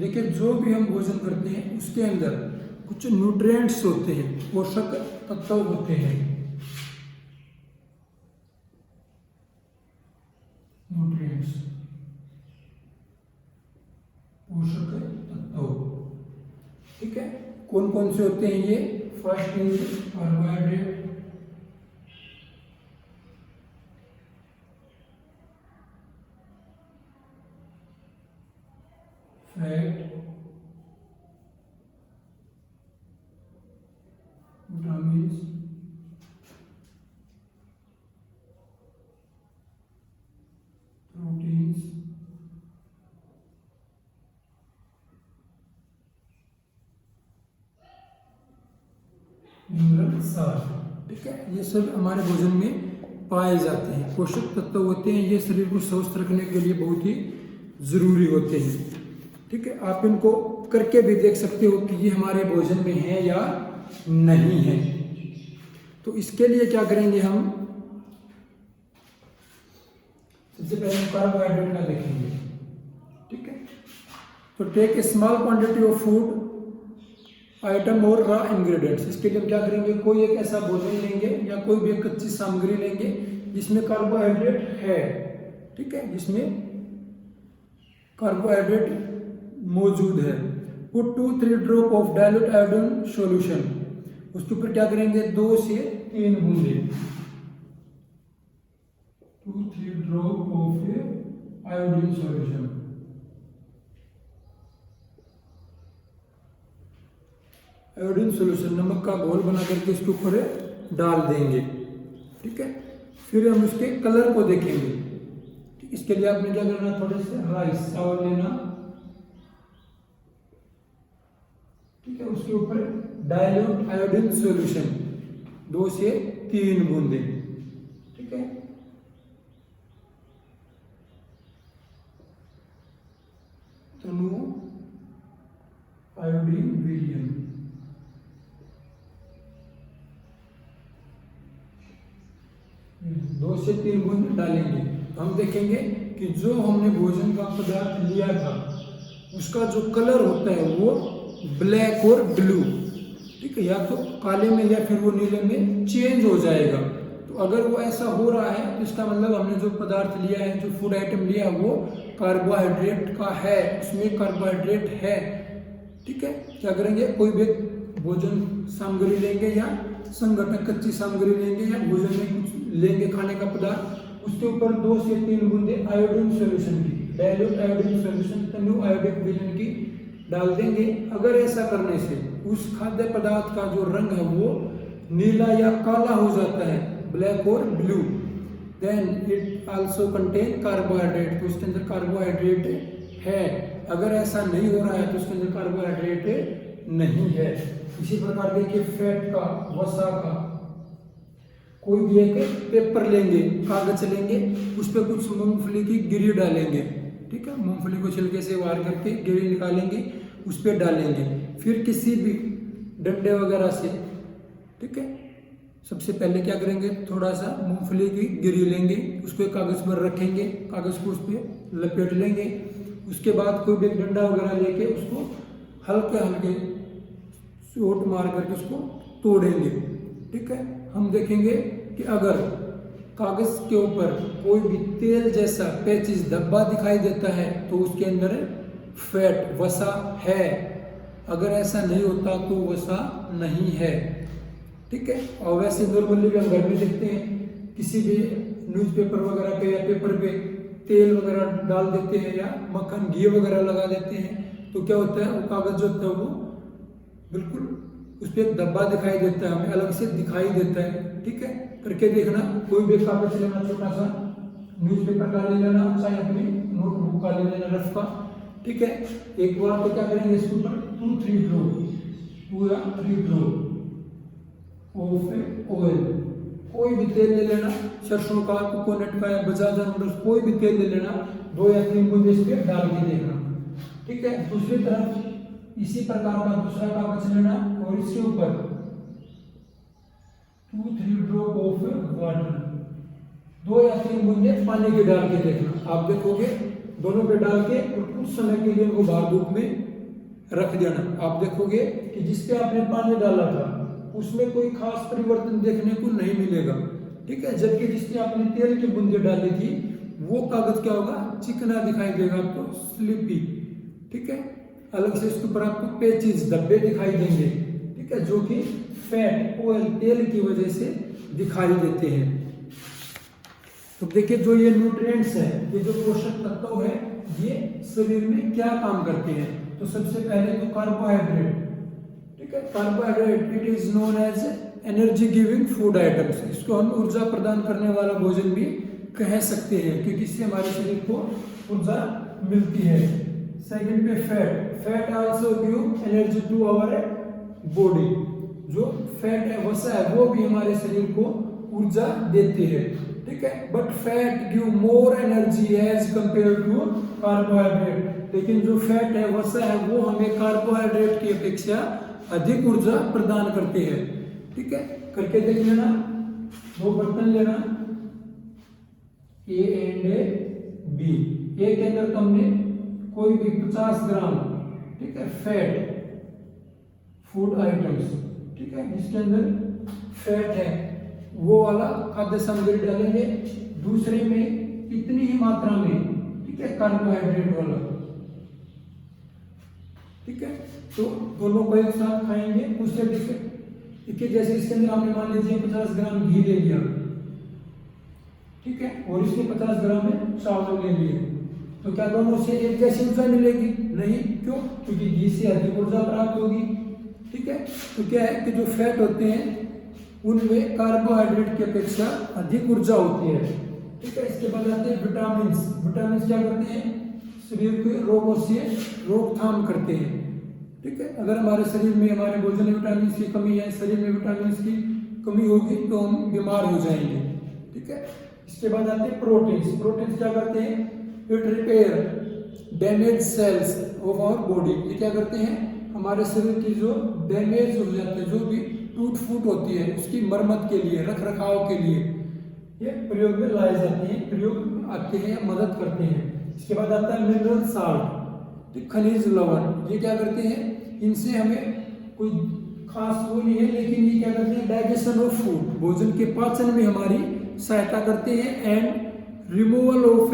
देखिए जो भी हम भोजन करते हैं उसके अंदर कुछ न्यूट्रिएंट्स होते हैं, पोषक तत्व होते हैं, न्यूट्रिएंट्स पोषक तत्व। ठीक है, कौन कौन से होते हैं ये? First is carbohydrate, fat, vitamins, proteins, mineral salt. ठीक है, ये सब हमारे भोजन में पाए जाते हैं, पोषक तत्व होते हैं। ये शरीर को स्वस्थ रखने के लिए बहुत ही जरूरी होते हैं। ठीक है, आप इनको करके भी देख सकते हो कि ये हमारे भोजन में है या नहीं है। तो इसके लिए क्या करेंगे हम? सबसे पहले कार्बोहाइड्रेट का देखेंगे। ठीक है, तो take a small quantity of food item और रॉ इंग्रेडिएंट्स। इसके लिए हम क्या करेंगे? कोई एक ऐसा भोजन लेंगे या कोई भी एक कच्ची सामग्री लेंगे जिसमें कार्बोहाइड्रेट है। ठीक है, जिसमें कार्बोहाइड्रेट मौजूद है। Put 2-3 drop of dilute iodine solution. उसके ऊपर क्या करेंगे? 2 से 3 बूंदे, 2-3 drop of iodine solution. Iodine solution नमक का घोल बना करके इसके ऊपर डाल देंगे। ठीक है, फिर हम उसके कलर को देखेंगे। इसके लिए आपने क्या करना? थोड़े से राइस चावल लेना। ठीक है, उसके ऊपर डाइल्यूट आयोडीन सॉल्यूशन 2 से 3 बूंदे। ठीक है, तनु आयोडीन विलियम, दो से 3 बूंद डालेंगे। हम देखेंगे कि जो हमने भोजन का पदार्थ लिया था उसका जो कलर होता है वो ब्लैक और ब्लू, ठीक है, या तो काले में या फिर वो नीले में चेंज हो जाएगा। तो अगर वो ऐसा हो रहा है तो इसका मतलब हमने जो पदार्थ लिया है, जो फूड आइटम लिया है वो कार्बोहाइड्रेट का है, उसमें कार्बोहाइड्रेट है। ठीक है, क्या करेंगे? कोई भी भोजन सामग्री लेंगे या संगठक कच्ची सामग्री लेंगे या भोजन में कुछ लेंगे खाने का पदार्थ, उसके ऊपर 2 से 3 बूंदे आयोडीन सॉल्यूशन की, डाइल्यूट आयोडीन सॉल्यूशन तनु आयोडिक विलयन की डाल देंगे। अगर ऐसा करने से उस खाद्य पदार्थ का जो रंग है वो नीला या काला हो जाता है, ब्लैक और blue, then it also contain carbohydrate, तो उसके अंदर कार्बोहाइड्रेट है। अगर ऐसा नहीं हो रहा है तो उसके अंदर कार्बोहाइड्रेट नहीं है। इसी प्रकार देखिए फैट का, वसा का, कोई भी एक पेपर लेंगे, कागज लेंगे, उस पर कुछ मूंगफली की गिरी डालेंगे। ठीक है, मूंगफली को छिलके से वार करके गिरी निकालेंगे, उस पर डालेंगे। फिर किसी भी डंडे वगैरह से, ठीक है, सबसे पहले क्या करेंगे? थोड़ा सा मूंगफली की गिरी लेंगे, उसको एक कागज पर रखेंगे, कागज को उस पर लपेट लेंगे। उसके बाद कोई भी डंडा वगैरह लेके उसको हल्के हल्के चोट मार करके उसको तोड़ेंगे। ठीक है, हम देखेंगे कि अगर कागज के ऊपर कोई भी तेल जैसा पेचिश धब्बा दिखाई देता है तो उसके अंदर फैट, वसा है। अगर ऐसा नहीं होता तो वसा नहीं है। ठीक है, और वैसे नॉर्मली भी हम घर में देखते हैं, किसी भी न्यूज़पेपर वगैरह पे या पेपर पे तेल वगैरह डाल देते हैं या मक्खन घी वगैरह लगा देते हैं, तो क्या होता है? वो कागज जो होता है वो बिल्कुल उस पर एक धब्बा दिखाई देता है, हमें अलग से दिखाई देता है। ठीक है, करके देखना। कोई भी कागज लेना, छोटा सा न्यूज़पेपर का ले लेना, चाहे अपनी नोटबुक का ले लेना, रफ का। ठीक है, एक बार तो क्या करेंगे? इसके ऊपर 2-3 ड्रॉप ऑफ ऑयल, कोई भी तेल ले लेना, सरसों का, कोकोनट का या बजाज आमंड, कोई भी तेल ले लेना, 2 या 3 बूंद इस पे डाल के देखना। ठीक है, दूसरी तरफ इसी प्रकार का दूसरा कागज लेना और इसके ऊपर 2-3 ड्रॉप ऑफ वाटर, 2 या 3 बूंदे पानी के डाल के देखना। आप देखोगे दोनों पे डाल के और कुछ समय के लिए उनको बाहर धूप में रख देना। आप देखोगे कि जिस पे आपने पानी डाला था उसमें कोई खास परिवर्तन देखने को नहीं मिलेगा, ठीक है। जबकि जिस पे आपने तेल की बूंदे डाली थी वो कागज क्या होगा, चिकना दिखाई देगा आपको, स्लिपी, ठीक है। अलग से इसके ऊपर आपको पेचेस, धब्बे दिखाई देंगे, ठीक है, जो कि फैट, ऑयल, तेल की वजह से दिखाई देते हैं। तो देखिए जो ये न्यूट्रिएंट्स है, ये जो पोषक तत्व है, ये शरीर में क्या काम करते हैं। तो सबसे पहले तो कार्बोहाइड्रेट, ठीक है। Carbohydrate it is known as energy giving food items. इसको हम ऊर्जा प्रदान करने वाला भोजन भी कह सकते हैं, क्योंकि इससे हमारे शरीर को ऊर्जा मिलती है। सेकंड पे fat, fat also give energy to our body. जो फैट है, वसा है, वो भी हमारे शरीर को ऊर्जा देती है, ठीक है। But fat give more energy as compare to carbohydrate. लेकिन जो फैट है, वसा है, वो हमें कार्बोहाइड्रेट की अपेक्षा अधिक ऊर्जा प्रदान करते हैं, ठीक है। करके देख लेना, दो बर्तन लेना, ए एंड बी। ए के अंदर तुमने कोई भी 50 ग्राम, ठीक है, फैट फूड आइटम्स, ठीक है, जिसके अंदर फैट है वो वाला खाद्य सामग्री डालेंगे। दूसरे में इतनी ही मात्रा में, ठीक है, कार्बोहाइड्रेट वाला, ठीक है। तो दोनों को एक साथ खाएंगे। दूसरे देखिए जैसे इसके अंदर हमने मान लीजिए 50 ग्राम घी ले लिया, ठीक है, और इसके 50 ग्राम में चावल ले लिए, तो क्या दोनों से एक जैसी ऊर्जा मिलेगी? नहीं। क्यों? क्योंकि घी से अधिक ऊर्जा प्राप्त होगी, ठीक है। तो क्या है कि जो फैट होते हैं उनमें कार्बोहाइड्रेट की अपेक्षा अधिक ऊर्जा होती है, ठीक है। इसके बाद आते हैं विटामिन। विटामिन क्या करते हैं? शरीर के रोगों से रोकथाम करते हैं, ठीक है। अगर हमारे शरीर में, हमारे भोजन में विटामिन की कमी है, शरीर में विटामिन की कमी होगी तो हम बीमार हो जाएंगे, ठीक है। इसके बाद आते हैं प्रोटीन्स। प्रोटीन्स क्या करते हैं? It repair damage cells of our body. ये क्या करते हैं? हमारे शरीर की जो डैमेज हो जाते हैं, जो भी टूट फूट होती है, उसकी मरम्मत के लिए, रख रखाव के लिए ये प्रयोग में लाए जाते हैं, प्रयोग आते हैं, मदद करते हैं। इसके बाद आता है मिनरल साल्ट, खनिज लवण। ये क्या करते हैं? इनसे हमें कोई खास वो नहीं है, लेकिन ये क्या करते हैं? डाइजेशन ऑफ फूड, भोजन के पाचन में हमारी सहायता करते हैं। And removal of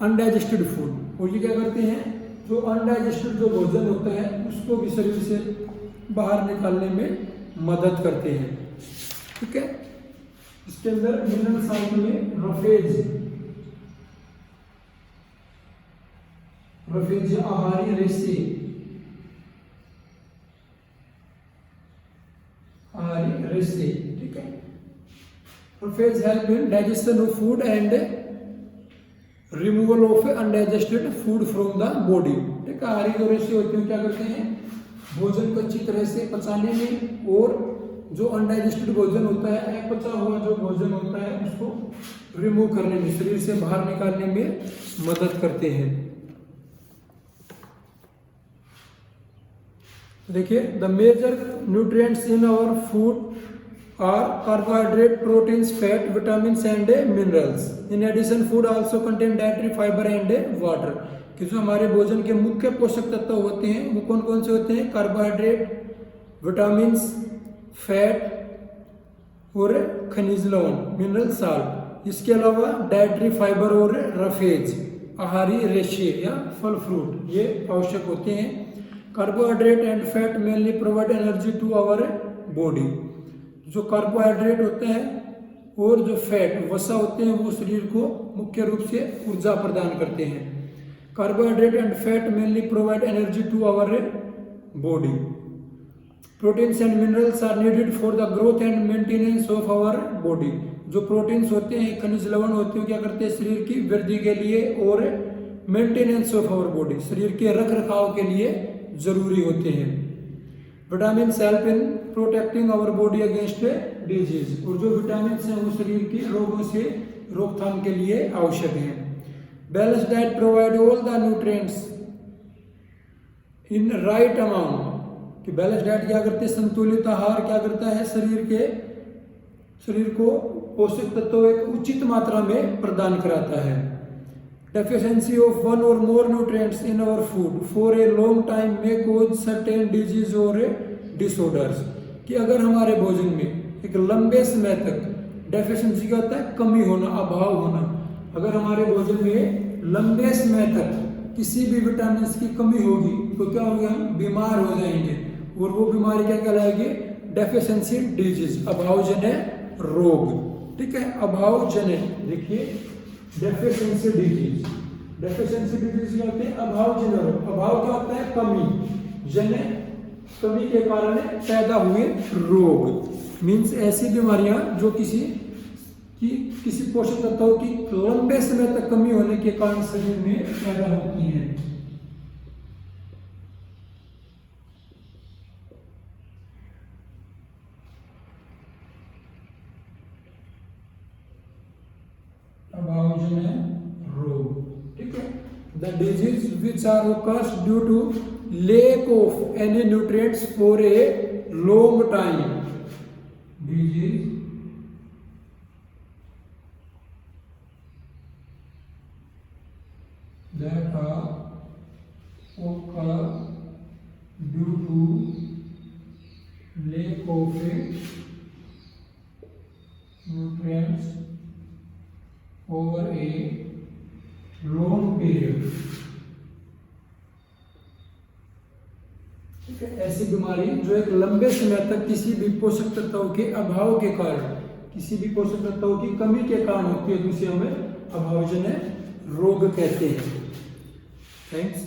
undigested food. और ये क्या करते हैं? जो अनडाइजेस्टेड जो भोजन होता है उसको भी शरीर से बाहर निकालने में मदद करते हैं, ठीक है। इसके अंदर मिनरल साल्ट में रफेज आहारी रेशे, ठीक है। Roughage help in digestion of food and removal of undigested food from the body, ठीक है। आहारी जो रेशे होते हैं क्या करते हैं? भोजन को अच्छी तरह से पचाने में, और जो अनडाइजेस्टेड भोजन होता है, अपचा हुआ जो भोजन होता है, उसको रिमूव करने में, शरीर से बाहर निकालने में मदद करते हैं। देखिए the major nutrients in our food are carbohydrate, proteins, fat, vitamins and minerals. In addition food also contain dietary fibre and water. कि जो हमारे भोजन के मुख्य पोषक तत्व होते हैं वो कौन कौन से होते हैं? कार्बोहाइड्रेट, विटामिन्स, फैट और खनिज लवण, मिनरल साल्ट। इसके अलावा डाइटरी फाइबर और रफेज, आहारी रेशे या फल फ्रूट, ये आवश्यक होते हैं। Carbohydrate and fat mainly provide energy to our body. जो कार्बोहाइड्रेट होते हैं और जो फैट, वसा होते हैं, वो शरीर को मुख्य रूप से ऊर्जा प्रदान करते हैं। Carbohydrate and fat mainly provide energy to our body. Proteins and minerals are needed for the growth and maintenance of our body. जो प्रोटीन्स होते हैं, खनिज लवण होते हैं, क्या करते हैं? शरीर की वृद्धि के लिए और मेंटेनेंस ऑफ आवर बॉडी, शरीर के रख रखाव के लिए जरूरी होते हैं। Vitamin help in protecting our body against disease. और जो विटामिन हैं वो शरीर के रोगों से रोकथाम के लिए आवश्यक हैं। Balance diet provide all the nutrients in right amount. कि बैलेंस डाइट क्या करते हैं? संतुलित आहार क्या करता है? शरीर को पोषक तत्व एक उचित मात्रा में प्रदान कराता है। Deficiency of one or more nutrients in our food for a long time may cause certain disease or disorders. कि अगर हमारे भोजन में एक लंबे समय तक डेफिशिएंसी का होता है कमी होना, अभाव होना, अगर हमारे भोजन में लंबे समय तक किसी भी विटामिन की कमी होगी तो क्या होगा, हम बीमार हो जाएंगे, और वो बीमारी क्या कहलाएगी, डेफिशिएंसी डिजीज, अभावजन्य रोग। ठीक है, अभावजन्य, देखिए डेफिशिएंसी डिजीज, डेफिशिएंसी डिजीज क्या होते हैं, अभावजन्य रोग। अभाव क्या होता है, कमी, जन्य कमी के कारण पैदा हुए रोग, मीन्स ऐसी बीमारियां जो किसी पोषक तत्वों की लंबे समय तक कमी होने के कारण शरीर में पैदा होती हैं। अभावजन्य रोग, ठीक है। The disease which are occurs due to lack of any nutrients for a long time, disease that are occur due to lack of nutrients over a long period। ऐसी बीमारी जो एक लंबे समय तक किसी भी पोषक तत्वों के अभाव के कारण, किसी भी पोषक तत्वों की कमी के कारण होती है, जिसे हमें अभावजन्य रोग कहते हैं। थैंक्स।